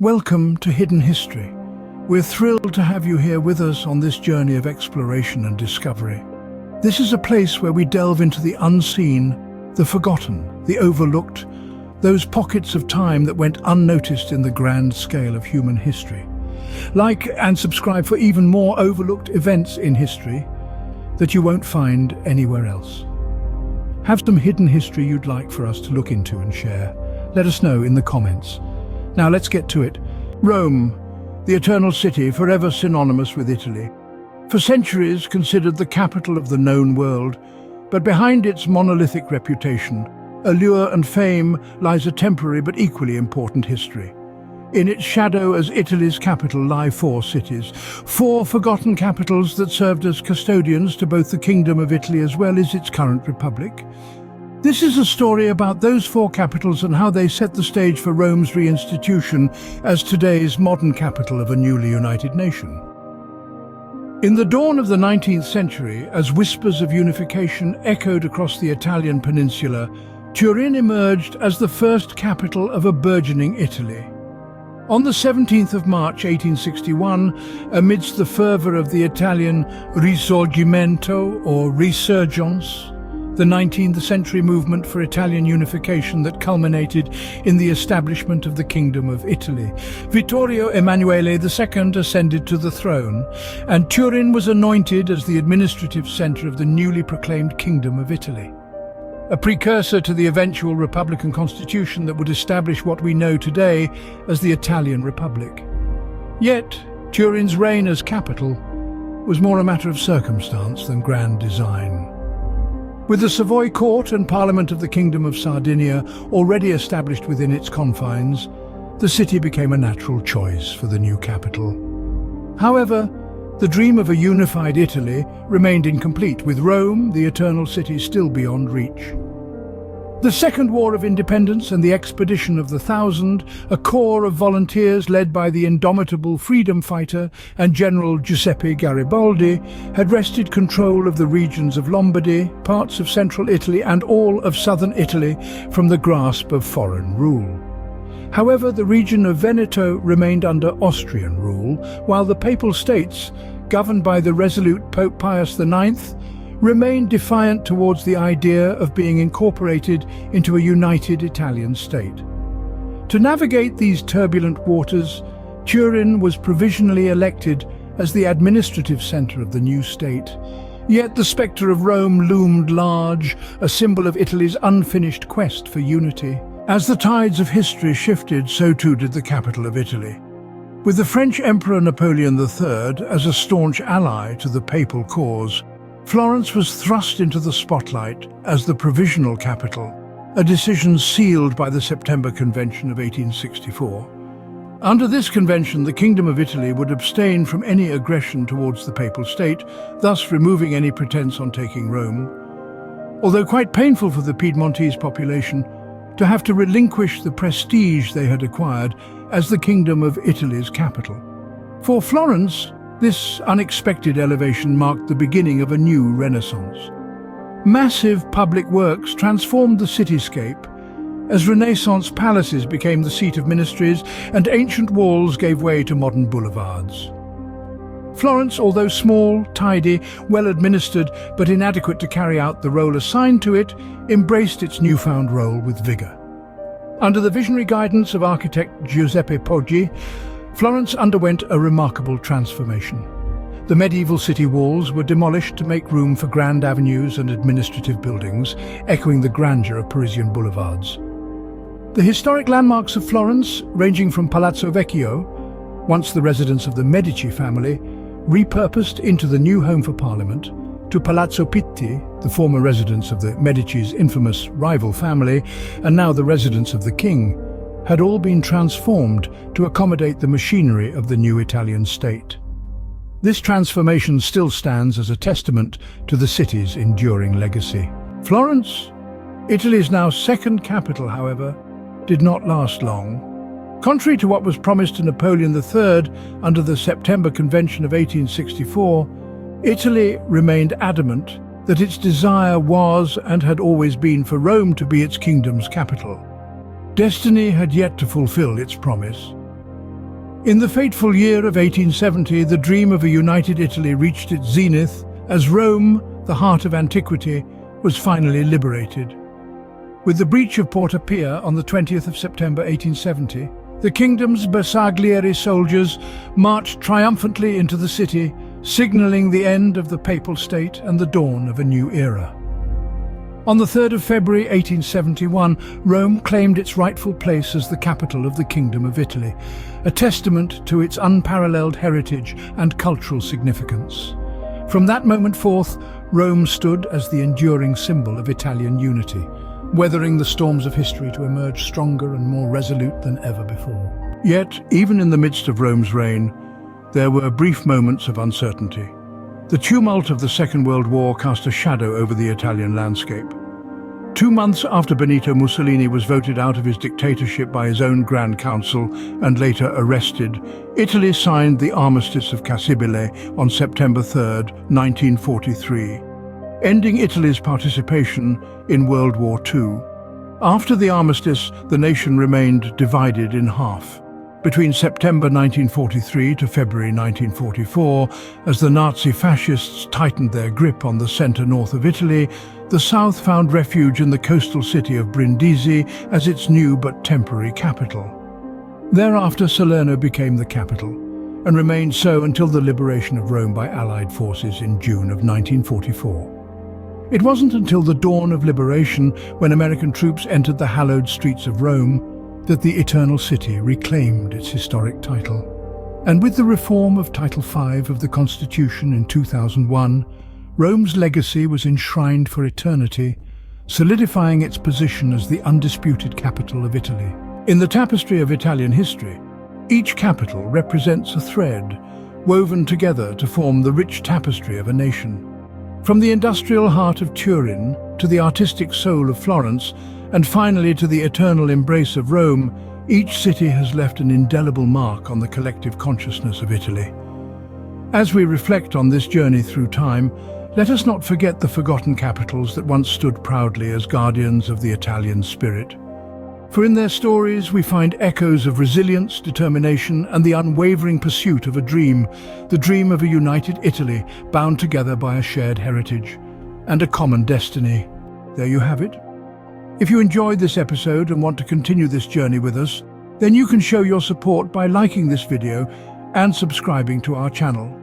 Welcome to Hidden History. We're thrilled to have you here with us on this journey of exploration and discovery. This is a place where we delve into the unseen, the forgotten, the overlooked, those pockets of time that went unnoticed in the grand scale of human history. Like and subscribe for even more overlooked events in history that you won't find anywhere else. Have some hidden history you'd like for us to look into and share? Let us know in the comments. Now let's get to it. Rome, the eternal city, forever synonymous with Italy. For centuries considered the capital of the known world, but behind its monolithic reputation, allure and fame lies a temporary but equally important history. In its shadow as Italy's capital lie four cities, four forgotten capitals that served as custodians to both the Kingdom of Italy as well as its current republic. This is a story about those four capitals and how they set the stage for Rome's reinstitution as today's modern capital of a newly united nation. In the dawn of the 19th century, as whispers of unification echoed across the Italian peninsula, Turin emerged as the first capital of a burgeoning Italy. On the 17th of March 1861, amidst the fervour of the Italian Risorgimento or Resurgence, the 19th century movement for Italian unification that culminated in the establishment of the Kingdom of Italy, Vittorio Emanuele II ascended to the throne, and Turin was anointed as the administrative centre of the newly proclaimed Kingdom of Italy, a precursor to the eventual Republican Constitution that would establish what we know today as the Italian Republic. Yet, Turin's reign as capital was more a matter of circumstance than grand design. With the Savoy court and Parliament of the Kingdom of Sardinia already established within its confines, the city became a natural choice for the new capital. However, the dream of a unified Italy remained incomplete, with Rome, the eternal city, still beyond reach. The Second War of Independence and the Expedition of the Thousand, a corps of volunteers led by the indomitable freedom fighter and General Giuseppe Garibaldi, had wrested control of the regions of Lombardy, parts of central Italy and all of southern Italy from the grasp of foreign rule. However, the region of Veneto remained under Austrian rule, while the Papal States, governed by the resolute Pope Pius IX, remained defiant towards the idea of being incorporated into a united Italian state. To navigate these turbulent waters, Turin was provisionally elected as the administrative centre of the new state. Yet the spectre of Rome loomed large, a symbol of Italy's unfinished quest for unity. As the tides of history shifted, so too did the capital of Italy. With the French Emperor Napoleon III as a staunch ally to the papal cause, Florence was thrust into the spotlight as the provisional capital, a decision sealed by the September Convention of 1864. Under this convention, the Kingdom of Italy would abstain from any aggression towards the Papal State, thus removing any pretense on taking Rome. Although quite painful for the Piedmontese population to have to relinquish the prestige they had acquired as the Kingdom of Italy's capital. For Florence, this unexpected elevation marked the beginning of a new renaissance. Massive public works transformed the cityscape as Renaissance palaces became the seat of ministries and ancient walls gave way to modern boulevards. Florence, although small, tidy, well-administered but inadequate to carry out the role assigned to it, embraced its newfound role with vigour. Under the visionary guidance of architect Giuseppe Poggi, Florence underwent a remarkable transformation. The medieval city walls were demolished to make room for grand avenues and administrative buildings, echoing the grandeur of Parisian boulevards. The historic landmarks of Florence, ranging from Palazzo Vecchio, once the residence of the Medici family, repurposed into the new home for Parliament, to Palazzo Pitti, the former residence of the Medici's infamous rival family, and now the residence of the king, had all been transformed to accommodate the machinery of the new Italian state. This transformation still stands as a testament to the city's enduring legacy. Florence, Italy's now second capital, however, did not last long. Contrary to what was promised to Napoleon III under the September Convention of 1864, Italy remained adamant that its desire was and had always been for Rome to be its kingdom's capital. Destiny had yet to fulfill its promise. In the fateful year of 1870, the dream of a united Italy reached its zenith as Rome, the heart of antiquity, was finally liberated. With the breach of Porta Pia on the 20th of September 1870, the kingdom's bersaglieri soldiers marched triumphantly into the city, signaling the end of the papal state and the dawn of a new era. On the 3rd of February 1871, Rome claimed its rightful place as the capital of the Kingdom of Italy, a testament to its unparalleled heritage and cultural significance. From that moment forth, Rome stood as the enduring symbol of Italian unity, weathering the storms of history to emerge stronger and more resolute than ever before. Yet, even in the midst of Rome's reign, there were brief moments of uncertainty. The tumult of the Second World War cast a shadow over the Italian landscape. 2 months after Benito Mussolini was voted out of his dictatorship by his own Grand Council and later arrested, Italy signed the Armistice of Cassibile on September 3, 1943, ending Italy's participation in World War II. After the armistice, the nation remained divided in half. Between September 1943 to February 1944, as the Nazi fascists tightened their grip on the centre-north of Italy, the south found refuge in the coastal city of Brindisi as its new but temporary capital. Thereafter, Salerno became the capital, and remained so until the liberation of Rome by Allied forces in June of 1944. It wasn't until the dawn of liberation, when American troops entered the hallowed streets of Rome, that the Eternal City reclaimed its historic title. And with the reform of Title V of the Constitution in 2001, Rome's legacy was enshrined for eternity, solidifying its position as the undisputed capital of Italy. In the tapestry of Italian history, each capital represents a thread woven together to form the rich tapestry of a nation. From the industrial heart of Turin to the artistic soul of Florence, and finally to the eternal embrace of Rome, each city has left an indelible mark on the collective consciousness of Italy. As we reflect on this journey through time, let us not forget the forgotten capitals that once stood proudly as guardians of the Italian spirit. For in their stories we find echoes of resilience, determination, and the unwavering pursuit of a dream, the dream of a united Italy bound together by a shared heritage and a common destiny. There you have it. If you enjoyed this episode and want to continue this journey with us, then you can show your support by liking this video and subscribing to our channel.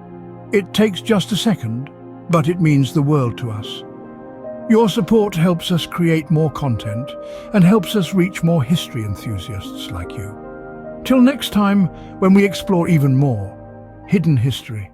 It takes just a second, but it means the world to us. Your support helps us create more content and helps us reach more history enthusiasts like you. Till next time, when we explore even more hidden history.